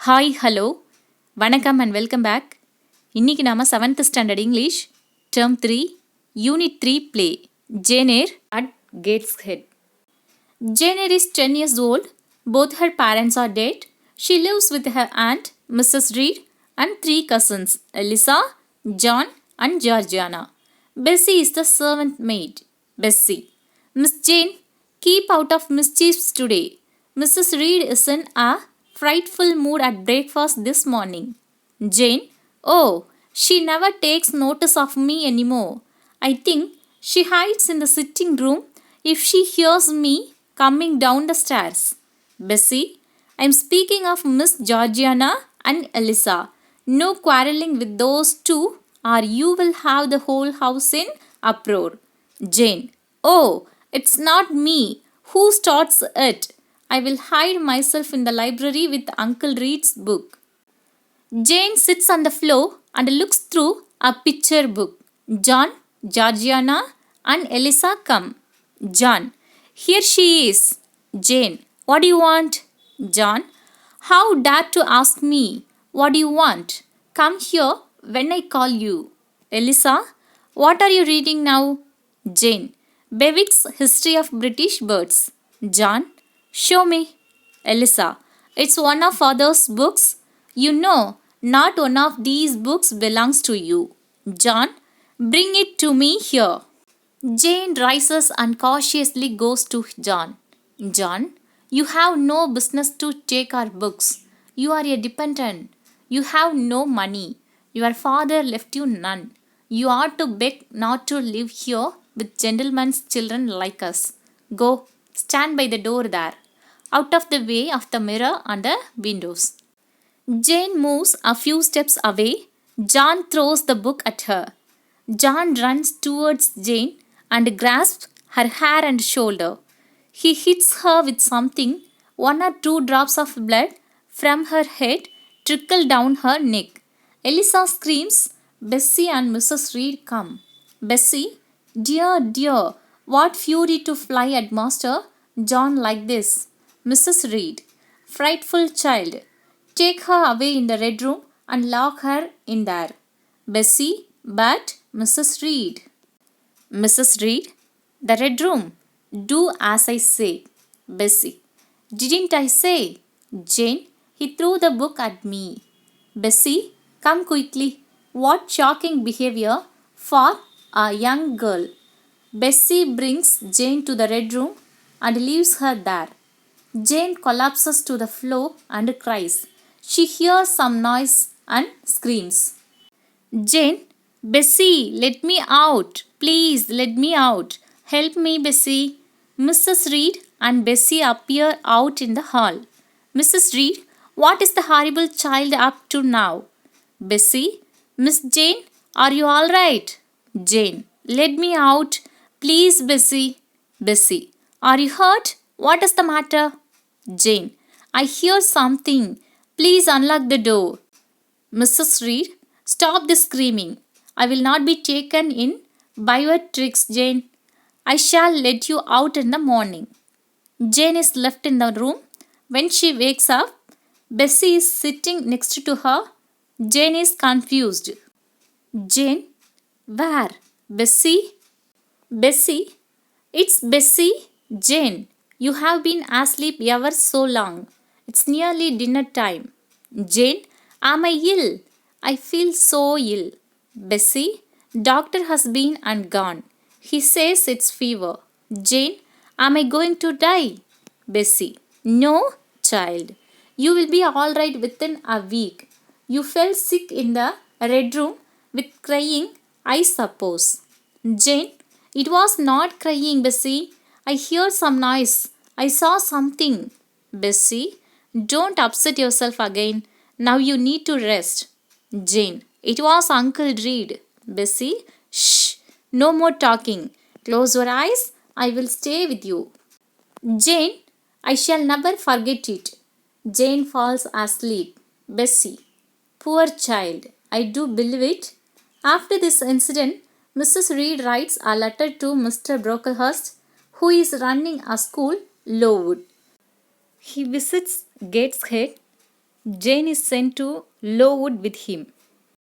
Hi hello வணக்கம் and welcome back. இன்றைக்கி நாம் 7th standard English term 3 unit 3 play Jane Eyre at Gateshead. Jane Eyre is 10 years old. Both her parents are dead. She lives with her aunt, Mrs. Reed, and 3 cousins, Eliza, John, and Georgiana. Bessie is the servant maid. Bessie. Miss Jane, keep out of mischiefs today. Mrs. Reed is in a frightful mood at breakfast this morning. Jane, oh, she never takes notice of me anymore. I think she hides in the sitting room if she hears me coming down the stairs. Bessie, I'm speaking of Miss Georgiana and Eliza. No quarreling with those two, or you will have the whole house in uproar. Jane, oh, it's not me who starts it. I will hide myself in the library with Uncle Reed's book. Jane sits on the floor and looks through a picture book. John, Georgiana, and Eliza come. John, here she is. Jane, what do you want? John, how dare to ask me? What do you want? Come here when I call you. Eliza, what are you reading now? Jane, Bewick's History of British Birds. John, show me. Eliza, it's one of father's books. You know, not one of these books belongs to you. John, bring it to me here. Jane rises and cautiously goes to John. John, you have no business to take our books. You are a dependent. You have no money. Your father left you none. You ought to beg not to live here with gentlemen's children like us. Go, stand by the door there, out of the way of the mirror and the windows. Jane moves a few steps away. John throws the book at her. John runs towards Jane and grasps her hair and shoulder. He hits her with something. 1 or 2 drops of blood from her head trickle down her neck. Eliza screams. Bessie and Mrs. Reed come. Bessie, dear, dear, what fury to fly at Master John like this. Mrs. Reed, frightful child, take her away in the red room and lock her in there. Bessie, but Mrs. Reed. Mrs. Reed, the red room. Do as I say. Bessie, didn't I say? Jane, he threw the book at me. Bessie, come quickly. What shocking behavior for a young girl. Bessie brings Jane to the red room and leaves her there. Jane collapses to the floor and cries. She hears some noise and screams. Jane, Bessie, let me out. Please let me out. Help me, Bessie. Mrs. Reed and Bessie appear out in the hall. Mrs. Reed, what is the horrible child up to now? Bessie, Miss Jane, are you all right? Jane, let me out. Please, Bessie. Bessie, are you hurt? What is the matter? Jane, I hear something. Please unlock the door. Mrs. Reed, stop this screaming. I will not be taken in by your tricks, Jane. I shall let you out in the morning. Jane is left in the room. When she wakes up, Bessie is sitting next to her. Jane is confused. Jane, where? Bessie? Bessie, it's Bessie. Jane, you have been asleep ever so long. It's nearly dinner time. Jane, am I ill? I feel so ill. Bessie, doctor has been and gone. He says it's fever. Jane, am I going to die? Bessie, no, child. You will be all right within a week. You fell sick in the red room with crying, I suppose. Jane, it was not crying, Bessie. I heard some noise. I saw something. Bessie, don't upset yourself again. Now you need to rest. Jane, it was Uncle Reed. Bessie, shh, no more talking. Close your eyes. I will stay with you. Jane, I shall never forget it. Jane falls asleep. Bessie, poor child, I do believe it. After this incident, Mrs. Reed writes a letter to Mr. Brocklehurst, who is running a school, Lowood. He visits Gateshead Jane is sent to Lowood with him.